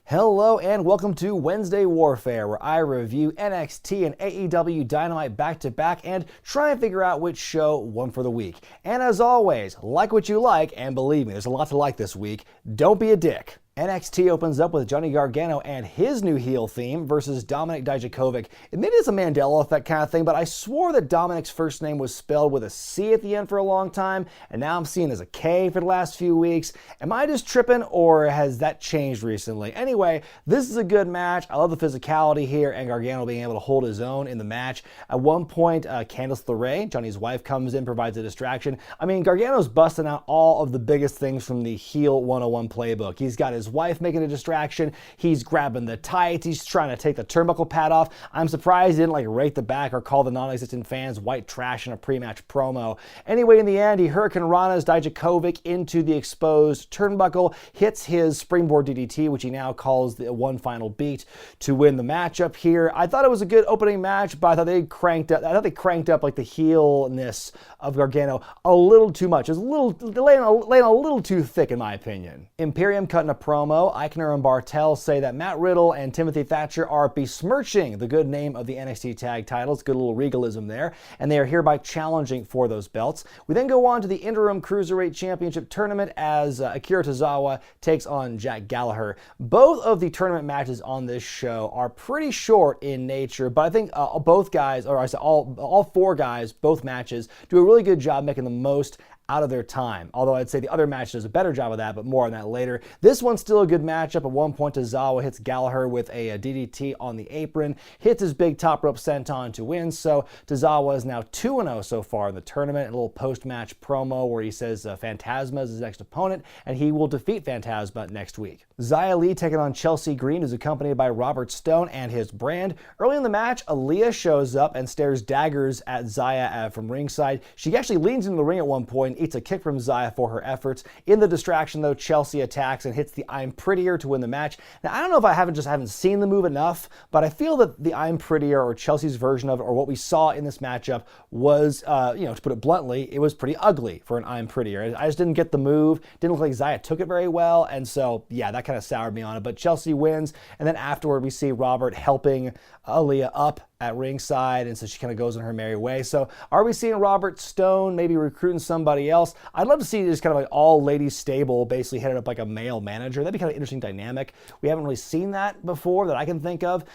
Hello and welcome to Wednesday Warfare, where I review NXT and AEW Dynamite back-to-back and try and figure out which show won for the week. And as always, like what you like, and believe me, there's a lot to like this week. Don't be a dick. NXT opens up with Johnny Gargano and his new heel theme versus Dominik Dijakovic. Maybe it's a Mandela effect kind of thing, but I swore that Dominik's first name was spelled with a C at the end for a long time, and now I'm seeing it as a K for the last few weeks. Am I just tripping, or has that changed recently? Anyway, this is a good match. I love the physicality here, and Gargano being able to hold his own in the match. At one point, Candice LeRae, Johnny's wife, comes in, provides a distraction. I mean, Gargano's busting out all of the biggest things from the heel 101 playbook. He's got his wife making a distraction. He's grabbing the tights. He's trying to take the turnbuckle pad off. I'm surprised he didn't rake the back or call the non-existent fans white trash in a pre-match promo. Anyway, in the end, he Hurricane Rana's Dijakovic into the exposed turnbuckle, hits his springboard DDT, which he now calls the one final beat, to win the matchup here. I thought it was a good opening match, but I thought they cranked up the heel-ness of Gargano a little too much. It was laying a little too thick, in my opinion. Imperium cutting a promo. Eichner and Bartel say that Matt Riddle and Timothy Thatcher are besmirching the good name of the NXT tag titles. Good little regalism there. And they are hereby challenging for those belts. We then go on to the interim Cruiserweight Championship tournament as Akira Tozawa takes on Jack Gallagher. Both of the tournament matches on this show are pretty short in nature, but I think both guys, or I said all four guys, both matches, do a really good job making the most out of their time. Although I'd say the other match does a better job of that, but more on that later. This one's still a good matchup. At one point, Tozawa hits Gallagher with a DDT on the apron, hits his big top rope senton to win. So Tozawa is now 2-0 so far in the tournament. A little post-match promo where he says Phantasma is his next opponent, and he will defeat Phantasma next week. Ziya Lee taking on Chelsea Green, who's accompanied by Robert Stone and his brand. Early in the match, Aaliyah shows up and stares daggers at Ziya from ringside. She actually leans into the ring at one point, eats a kick from Ziya for her efforts. In the distraction, though, Chelsea attacks and hits the I'm Prettier to win the match. Now, I don't know if I haven't seen the move enough, but I feel that the I'm Prettier, or Chelsea's version of it, or what we saw in this matchup was, to put it bluntly, it was pretty ugly for an I'm Prettier. I just didn't get the move. Didn't look like Ziya took it very well, and so, yeah, that kind of soured me on it. But Chelsea wins, and then afterward, we see Robert helping Aaliyah up at ringside, and so she kind of goes on her merry way. So are we seeing Robert Stone maybe recruiting somebody else? I'd love to see this kind of all ladies stable basically headed up like a male manager. That'd be kind of an interesting dynamic. We haven't really seen that before that I can think of.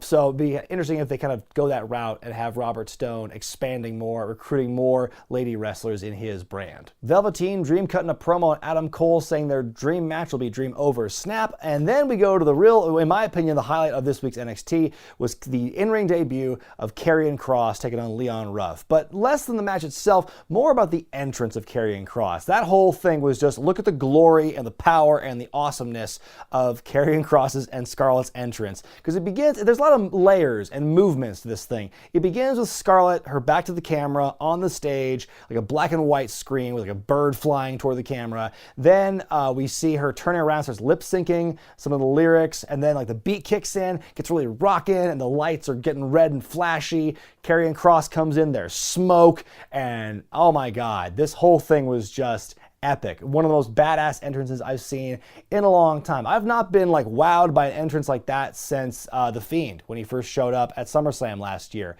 So it'd be interesting if they kind of go that route and have Robert Stone expanding more, recruiting more lady wrestlers in his brand. Velveteen Dream cutting a promo on Adam Cole saying their dream match will be Dream over Snap. And then we go to the real, in my opinion, the highlight of this week's NXT was the in-ring debut of Karrion Kross taking on Leon Ruff. But less than the match itself, more about the entrance of Karrion Kross. That whole thing was just look at the glory and the power and the awesomeness of Karrion Kross's and Scarlett's entrance. Because it begins, there's a lot of layers and movements to this thing. It begins with Scarlett, her back to the camera on the stage, like a black and white screen with like a bird flying toward the camera. Then we see her turning around, starts lip syncing some of the lyrics, and then like the beat kicks in, gets really rocking, and the lights are getting red and flashy. Karrion Kross comes in, there's smoke, and oh my God, this whole thing was just epic. One of the most badass entrances I've seen in a long time. I've not been wowed by an entrance like that since The Fiend when he first showed up at SummerSlam last year.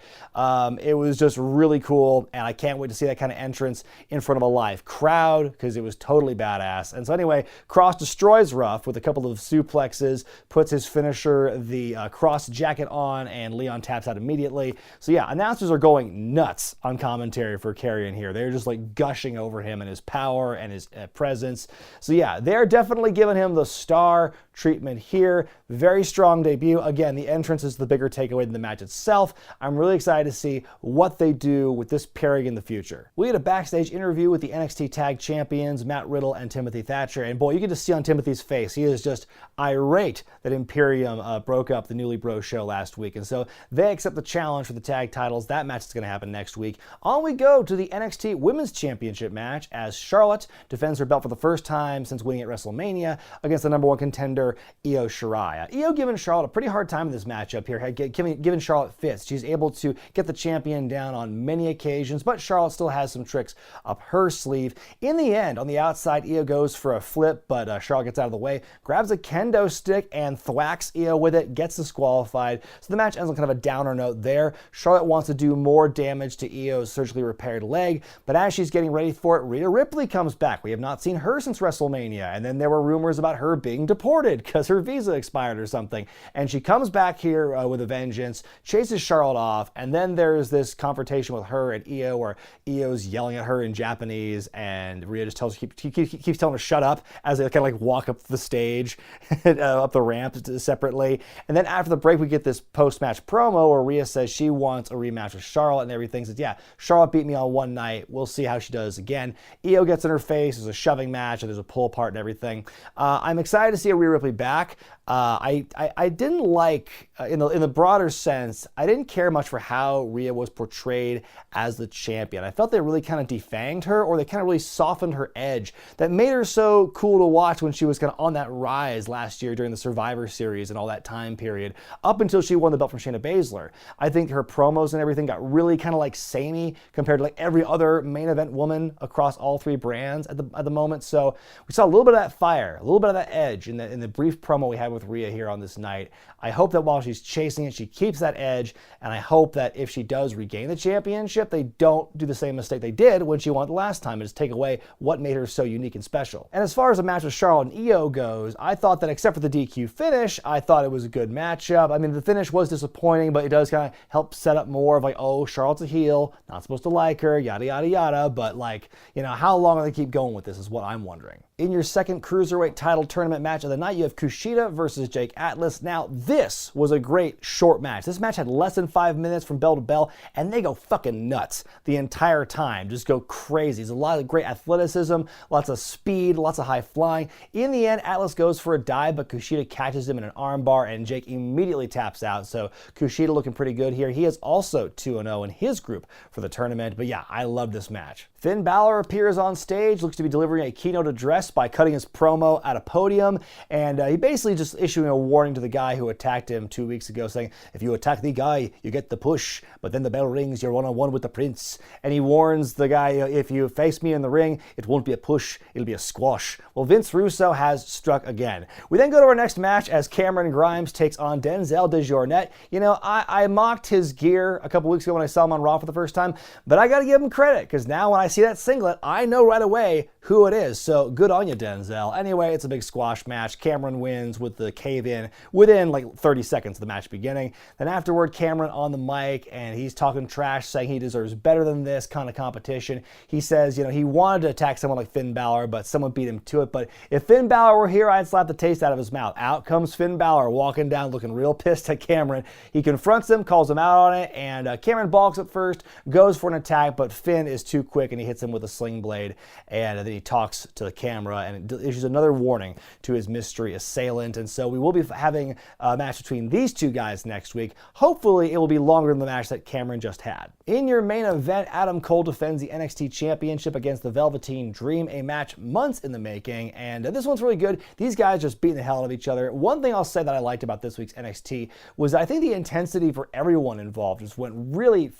It was just really cool, and I can't wait to see that kind of entrance in front of a live crowd because it was totally badass. And so anyway, Kross destroys Ruff with a couple of suplexes, puts his finisher, the Cross jacket on, and Leon taps out immediately. So yeah, announcers are going nuts on commentary for Karrion here. They're just gushing over him and his power and his presence. So yeah, they're definitely giving him the star treatment here. Very strong debut. Again, the entrance is the bigger takeaway than the match itself. I'm really excited to see what they do with this pairing in the future. We had a backstage interview with the NXT Tag Champions, Matt Riddle and Timothy Thatcher, and boy, you can just see on Timothy's face, he is just irate that Imperium broke up the Newly Bro show last week, and so they accept the challenge for the tag titles. That match is going to happen next week. On we go to the NXT Women's Championship match as Charlotte defends her belt for the first time since winning at WrestleMania against the #1 contender wrestler Io Shirai. Io giving Charlotte a pretty hard time in this matchup here, giving Charlotte fits. She's able to get the champion down on many occasions, but Charlotte still has some tricks up her sleeve. In the end, on the outside, Io goes for a flip, but Charlotte gets out of the way, grabs a kendo stick and thwacks Io with it, gets disqualified. So the match ends on kind of a downer note there. Charlotte wants to do more damage to Io's surgically repaired leg, but as she's getting ready for it, Rhea Ripley comes back. We have not seen her since WrestleMania, and then there were rumors about her being deported because her visa expired or something. And she comes back here with a vengeance, chases Charlotte off, and then there's this confrontation with her and Io where Io's yelling at her in Japanese, and Rhea just keeps telling her shut up as they kind of like walk up the stage, up the ramp separately. And then after the break, we get this post-match promo where Rhea says she wants a rematch with Charlotte and everything. Says, yeah, Charlotte beat me on one night. We'll see how she does again. Io gets in her face. There's a shoving match and there's a pull apart and everything. I'm excited to see Rhea Ripley back. I didn't like, in the broader sense, I didn't care much for how Rhea was portrayed as the champion. I felt they really kind of defanged her, or they kind of really softened her edge that made her so cool to watch when she was kind of on that rise last year during the Survivor Series and all that time period, up until she won the belt from Shayna Baszler. I think her promos and everything got really kind of like samey compared to like every other main event woman across all three brands at the moment. So we saw a little bit of that fire, a little bit of that edge in the brief promo we had with Rhea here on this night. I hope that while she's chasing it, she keeps that edge, and I hope that if she does regain the championship, they don't do the same mistake they did when she won it the last time and just take away what made her so unique and special. And as far as the match with Charlotte and Io goes, I thought that except for the DQ finish, I thought it was a good matchup. I mean, the finish was disappointing, but it does kind of help set up more of like, oh, Charlotte's a heel, not supposed to like her, yada, yada, yada. But like, you know, how long are they keep going with this is what I'm wondering. In your second Cruiserweight title tournament match of the night, you have Kushina versus Jake Atlas. Now, this was a great short match. This match had less than 5 minutes from bell to bell, and they go fucking nuts the entire time. Just go crazy. There's a lot of great athleticism, lots of speed, lots of high flying. In the end, Atlas goes for a dive, but Kushina catches him in an armbar, and Jake immediately taps out. So Kushina looking pretty good here. He is also 2-0 in his group for the tournament. But yeah, I love this match. Finn Balor appears on stage, looks to be delivering a keynote address by cutting his promo at a podium, and he basically just issuing a warning to the guy who attacked him 2 weeks ago, saying, if you attack the guy, you get the push, but then the bell rings, you're one-on-one with the prince. And he warns the guy, if you face me in the ring, it won't be a push, it'll be a squash. Well, Vince Russo has struck again. We then go to our next match as Cameron Grimes takes on Denzel DeJournette. You know, I mocked his gear a couple weeks ago when I saw him on Raw for the first time, but I gotta give him credit, because now when I see that singlet, I know right away who it is. So good on you, Denzel. Anyway, it's a big squash match. Cameron wins with the cave-in within like 30 seconds of the match beginning. Then afterward, Cameron on the mic, and he's talking trash, saying he deserves better than this kind of competition. He says, you know, he wanted to attack someone like Finn Balor, but someone beat him to it. But if Finn Balor were here, I'd slap the taste out of his mouth. Out comes Finn Balor, walking down, looking real pissed at Cameron. He confronts him, calls him out on it, and Cameron balks at first, goes for an attack, but Finn is too quick, and he hits him with a sling blade, and then he talks to the camera and issues another warning to his mystery assailant. And so we will be having a match between these two guys next week. Hopefully it will be longer than the match that Cameron just had. In your main event, Adam Cole defends the NXT Championship against the Velveteen Dream, a match months in the making, and this one's really good. These guys just beating the hell out of each other. One thing I'll say that I liked about this week's NXT was I think the intensity for everyone involved just went really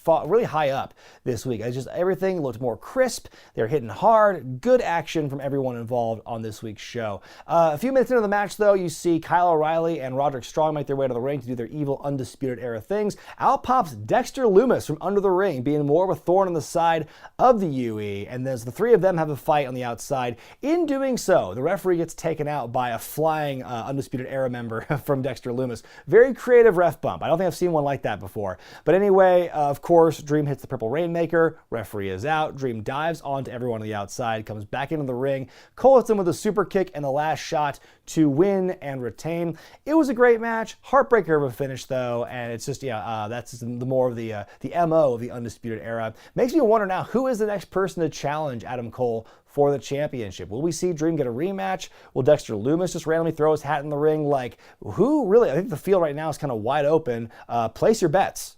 high up this week. It's just everything looked more crisp. They're hitting hard. Good action from everyone involved on this week's show. A few minutes into the match, though, you see Kyle O'Reilly and Roderick Strong make their way to the ring to do their evil Undisputed Era things. Out pops Dexter Lumis from under the ring, being more of a thorn in the side of the UE, and as the three of them have a fight on the outside. In doing so, the referee gets taken out by a flying Undisputed Era member from Dexter Lumis. Very creative ref bump. I don't think I've seen one like that before. But anyway, of course, Dream hits the Purple Rainmaker. Referee is out. Dream dives onto everyone on the outside, comes back into the ring. Cole hits him with a super kick and the last shot to win and retain. It was a great match. Heartbreaker of a finish, though, and it's just, that's just the more of the MO of the Undisputed Era. Makes me wonder now, who is the next person to challenge Adam Cole for the championship? Will we see Dream get a rematch? Will Dexter Lumis just randomly throw his hat in the ring? Like, who really? I think the field right now is kind of wide open. Place your bets.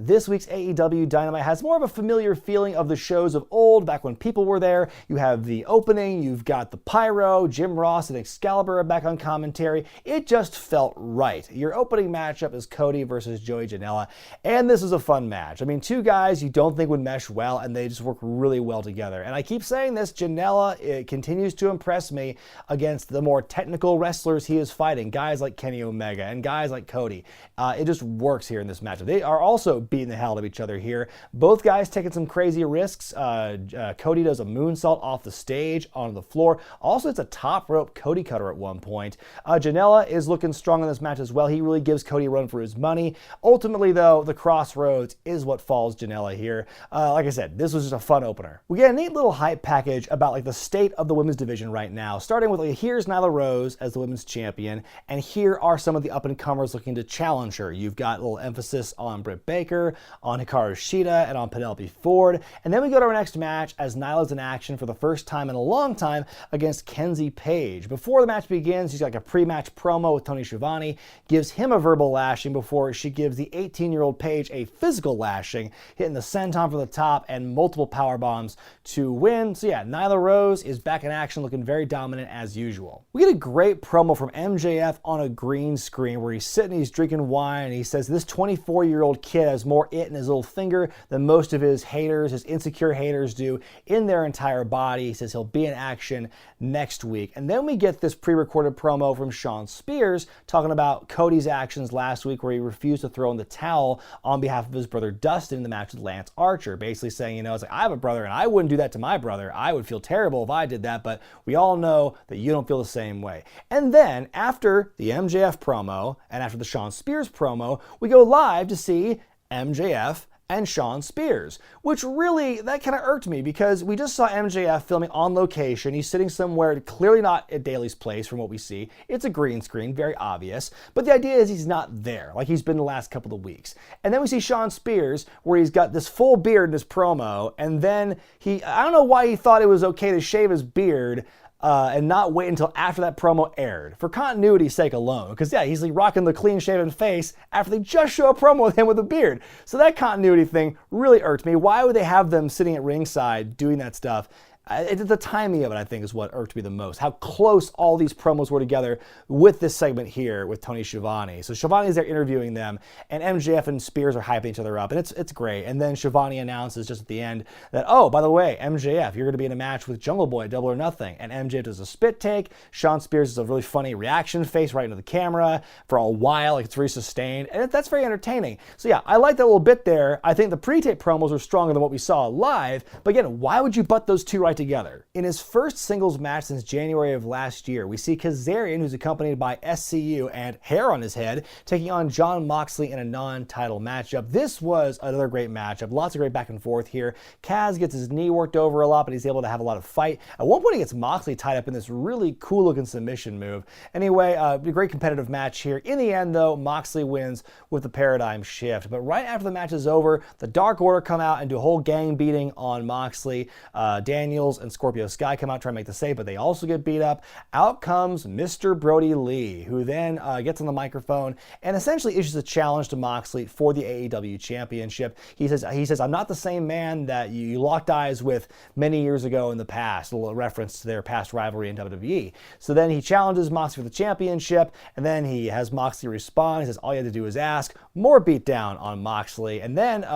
This week's AEW Dynamite has more of a familiar feeling of the shows of old, back when people were there. You have the opening, you've got the pyro, Jim Ross and Excalibur are back on commentary. It just felt right. Your opening matchup is Cody versus Joey Janella, and this is a fun match. I mean, two guys you don't think would mesh well, and they just work really well together. And I keep saying this, Janella, it continues to impress me against the more technical wrestlers he is fighting, guys like Kenny Omega and guys like Cody. It just works here in this matchup. They are also beating the hell out of each other here. Both guys taking some crazy risks. Cody does a moonsault off the stage onto the floor. Also, it's a top rope Cody cutter at one point. Janella is looking strong in this match as well. He really gives Cody a run for his money. Ultimately, though, the crossroads is what falls Janella here. Like I said, this was just a fun opener. We get a neat little hype package about like the state of the women's division right now, starting with here's Nyla Rose as the women's champion, and here are some of the up-and-comers looking to challenge her. You've got a little emphasis on Britt Baker, on Hikaru Shida, and on Penelope Ford. And then we go to our next match as Nyla's in action for the first time in a long time against Kenzie Page. Before the match begins, she's got like a pre-match promo with Tony Schiavone, gives him a verbal lashing before she gives the 18-year-old Page a physical lashing, hitting the senton from the top and multiple power bombs to win. So yeah, Nyla Rose is back in action, looking very dominant as usual. We get a great promo from MJF on a green screen where he's sitting, he's drinking wine, and he says this 24-year-old kid has more it in his little finger than most of his haters, his insecure haters do in their entire body. He says he'll be in action next week. And then we get this pre-recorded promo from Shawn Spears talking about Cody's actions last week where he refused to throw in the towel on behalf of his brother Dustin in the match with Lance Archer, basically saying, it's like, I have a brother and I wouldn't do that to my brother. I would feel terrible if I did that, but we all know that you don't feel the same way. And then after the MJF promo and after the Shawn Spears promo, we go live to see MJF and Shawn Spears, which really, that kind of irked me because we just saw MJF filming on location. He's sitting somewhere clearly not at Daly's place from what we see. It's a green screen, very obvious, but the idea is he's not there like he's been the last couple of weeks. And then we see Shawn Spears where he's got this full beard in his promo, and then I don't know why he thought it was okay to shave his beard and not wait until after that promo aired. For continuity's sake alone. Because yeah, he's like rocking the clean-shaven face after they just show a promo with him with a beard. So that continuity thing really irked me. Why would they have them sitting at ringside doing that stuff? The timing of it, I think, is what irked me the most. How close all these promos were together with this segment here with Tony Schiavone. So Schiavone's there interviewing them, and MJF and Spears are hyping each other up, and it's great. And then Schiavone announces just at the end that, oh, by the way, MJF, you're going to be in a match with Jungle Boy, Double or Nothing. And MJF does a spit take. Shawn Spears does a really funny reaction face right into the camera for a while, like it's very sustained, and that's very entertaining. So yeah, I like that little bit there. I think the pre-tape promos are stronger than what we saw live, but again, why would you butt those two right together? In his first singles match since January of last year, we see Kazarian, who's accompanied by SCU and hair on his head, taking on Jon Moxley in a non-title matchup. This was another great matchup. Lots of great back and forth here. Kaz gets his knee worked over a lot, but he's able to have a lot of fight. At one point, he gets Moxley tied up in this really cool-looking submission move. Anyway, a great competitive match here. In the end, though, Moxley wins with the paradigm shift. But right after the match is over, the Dark Order come out and do a whole gang beating on Moxley. Daniels and Scorpio Sky come out trying to make the save, but they also get beat up. Out comes Mr. Brody Lee, who then gets on the microphone and essentially issues a challenge to Moxley for the AEW Championship. He says, I'm not the same man that you locked eyes with many years ago in the past, a little reference to their past rivalry in WWE. So then he challenges Moxley for the championship, and then he has Moxley respond. He says, all you have to do is ask. More beatdown on Moxley, and then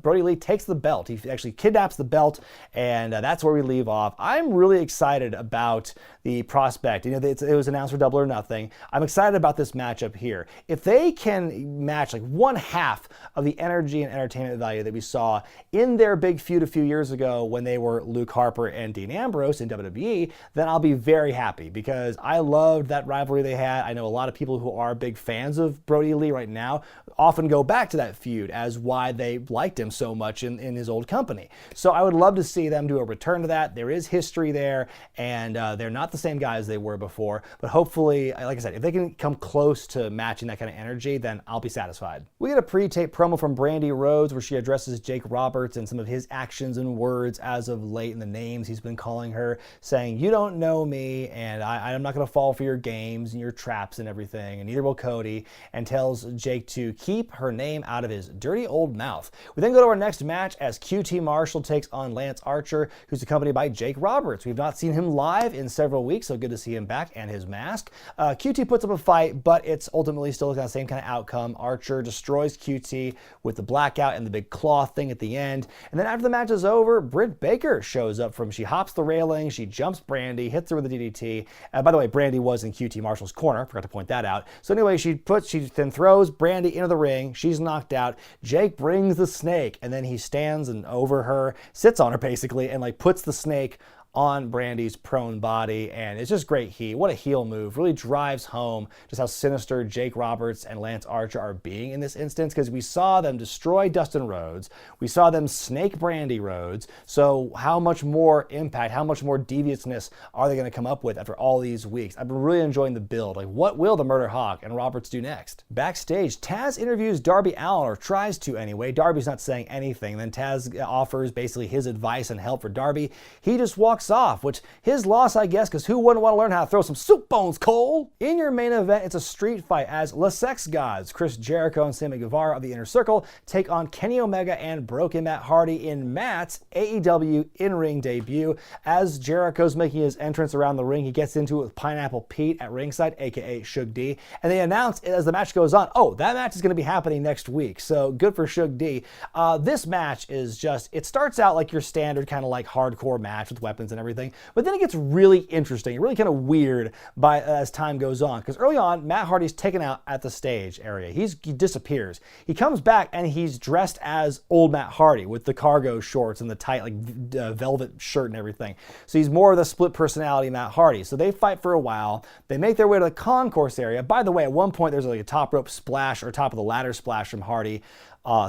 Brody Lee takes the belt. He actually kidnaps the belt, and that's where we leave off. I'm really excited about the prospect. It was announced for Double or Nothing. I'm excited about this matchup here. If they can match like one half of the energy and entertainment value that we saw in their big feud a few years ago when they were Luke Harper and Dean Ambrose in WWE, then I'll be very happy because I loved that rivalry they had. I know a lot of people who are big fans of Brody Lee right now often go back to that feud as why they liked him so much in his old company. So I would love to see them do a return to that. yet. There is history there, and they're not the same guys they were before, but hopefully, like I said, if they can come close to matching that kind of energy, then I'll be satisfied. We get a pre-tape promo from Brandi Rhodes where she addresses Jake Roberts and some of his actions and words as of late and the names he's been calling her, saying, "You don't know me, and I'm not going to fall for your games and your traps and everything, and neither will Cody," and tells Jake to keep her name out of his dirty old mouth. We then go to our next match as QT Marshall takes on Lance Archer, who's accompanied by Jake Roberts. We've not seen him live in several weeks, so good to see him back and his mask. QT puts up a fight, but it's ultimately still the same kind of outcome. Archer destroys QT with the blackout and the big claw thing at the end. And then after the match is over, Britt Baker shows up she hops the railing, she jumps Brandi, hits her with a DDT. By the way, Brandi was in QT Marshall's corner, forgot to point that out. So anyway, she then throws Brandi into the ring, she's knocked out. Jake brings the snake, and then he stands and over her, sits on her basically, and like puts the snake on Brandi's prone body, and it's just great heat. What a heel move. Really drives home just how sinister Jake Roberts and Lance Archer are being in this instance, because we saw them destroy Dustin Rhodes. We saw them snake Brandi Rhodes. So how much more impact, how much more deviousness are they going to come up with after all these weeks? I've been really enjoying the build. Like, what will the Murder Hawk and Roberts do next? Backstage, Taz interviews Darby Allin, or tries to anyway. Darby's not saying anything. Then Taz offers basically his advice and help for Darby. He just walks off, which his loss, I guess, because who wouldn't want to learn how to throw some soup bones, Cole? In your main event, it's a street fight as Le Sex Gods, Chris Jericho and Sammy Guevara of the Inner Circle, take on Kenny Omega and Broken Matt Hardy in Matt's AEW in-ring debut. As Jericho's making his entrance around the ring, he gets into it with Pineapple Pete at ringside, aka Shug D, and they announce as the match goes on, oh, that match is going to be happening next week, so good for Shug D. This match is just, it starts out like your standard kind of like hardcore match with weapons and everything, but then it gets really interesting, really kind of weird as time goes on, because early on, Matt Hardy's taken out at the stage area. He disappears. He comes back and he's dressed as old Matt Hardy with the cargo shorts and the tight like velvet shirt and everything. So he's more of the split personality Matt Hardy. So they fight for a while. They make their way to the concourse area. By the way, at one point there's like a top rope splash or top of the ladder splash from Hardy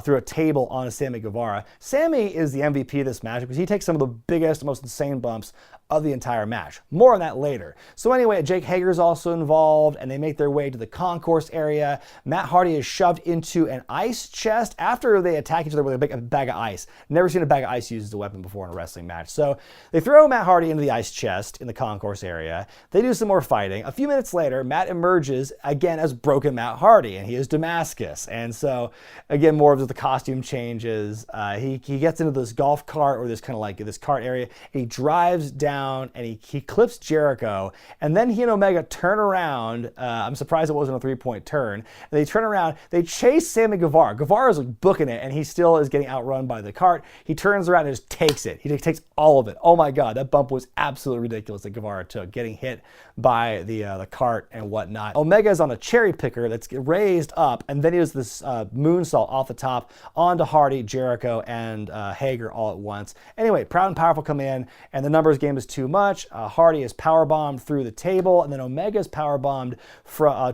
through a table on Sammy Guevara. Sammy is the MVP of this match because he takes some of the biggest, most insane bumps of the entire match. More on that later. So anyway, Jake Hager's also involved, and they make their way to the concourse area. Matt Hardy is shoved into an ice chest after they attack each other with a bag of ice. Never seen a bag of ice used as a weapon before in a wrestling match. So they throw Matt Hardy into the ice chest in the concourse area. They do some more fighting. A few minutes later, Matt emerges again as Broken Matt Hardy, and he is Damascus. And so, again, more of the costume changes. He gets into this golf cart, or this kind of like this cart area. He drives down and he clips Jericho, and then he and Omega turn around. I'm surprised it wasn't a 3-point turn. And they turn around, they chase Sammy Guevara. Guevara's like booking it, and he still is getting outrun by the cart. He turns around and just takes it. He just takes all of it. Oh my God, that bump was absolutely ridiculous that Guevara took, getting hit by the cart and whatnot. Omega's on a cherry picker that's raised up, and then he does this moonsault off the top onto Hardy, Jericho, and Hager all at once. Anyway, Proud and Powerful come in, and the numbers game is too much. Hardy is powerbombed through the table, and then Omega is powerbombed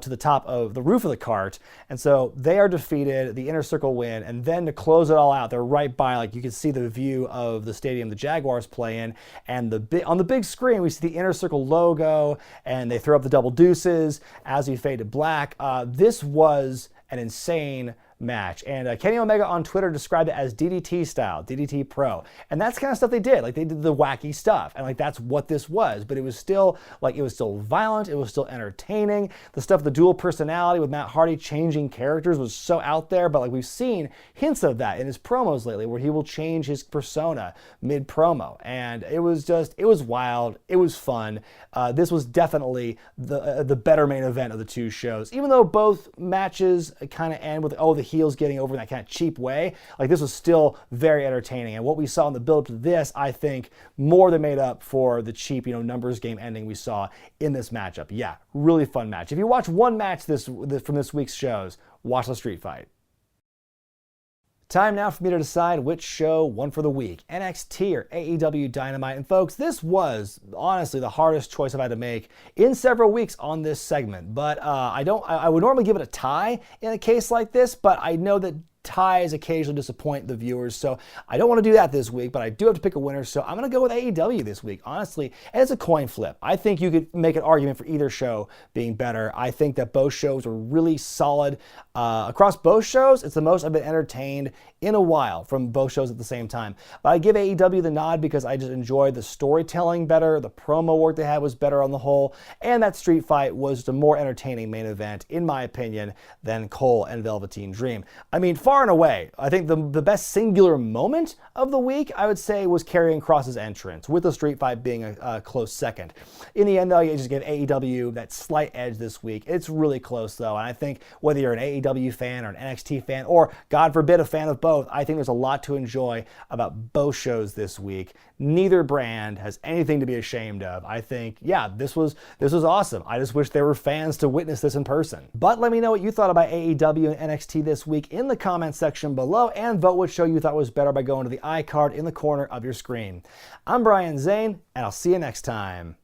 to the top of the roof of the cart, and so they are defeated. The Inner Circle win, and then to close it all out, they're right by, like, you can see the view of the stadium the Jaguars play in, and on the big screen we see the Inner Circle logo, and they throw up the double deuces as we fade to black. This was an insane match, and Kenny Omega on Twitter described it as DDT style, DDT Pro, and that's kind of stuff they did. Like, they did the wacky stuff, and like that's what this was. But it was still violent, it was still entertaining. The stuff, the dual personality with Matt Hardy changing characters was so out there, but like we've seen hints of that in his promos lately, where he will change his persona mid promo, and it was wild, it was fun. This was definitely the better main event of the two shows, even though both matches kind of end with the heels getting over in that kind of cheap way. Like, this was still very entertaining, and what we saw in the build up to this, I think, more than made up for the cheap, numbers game ending we saw in this matchup. Yeah, really fun match. If you watch one match from this week's shows, watch the street fight. Time now for me to decide which show won for the week, NXT or AEW Dynamite. And folks, this was honestly the hardest choice I've had to make in several weeks on this segment. But I would normally give it a tie in a case like this, but I know that ties occasionally disappoint the viewers, so I don't want to do that this week, but I do have to pick a winner, so I'm going to go with AEW this week, honestly. And it's a coin flip. I think you could make an argument for either show being better. I think that both shows were really solid. Across both shows, it's the most I've been entertained in a while from both shows at the same time. But I give AEW the nod because I just enjoyed the storytelling better, the promo work they had was better on the whole, and that street fight was the more entertaining main event, in my opinion, than Cole and Velveteen Dream. I mean, far and away, I think the best singular moment of the week, I would say, was Karrion Kross's entrance, with the street fight being a close second. In the end, though, you just give AEW that slight edge this week. It's really close, though, and I think whether you're an AEW fan or an NXT fan, or, God forbid, a fan of both, I think there's a lot to enjoy about both shows this week. Neither brand has anything to be ashamed of. I think, yeah, this was awesome. I just wish there were fans to witness this in person. But let me know what you thought about AEW and NXT this week in the comments section below, and vote which show you thought was better by going to the iCard in the corner of your screen. I'm Brian Zane, and I'll see you next time.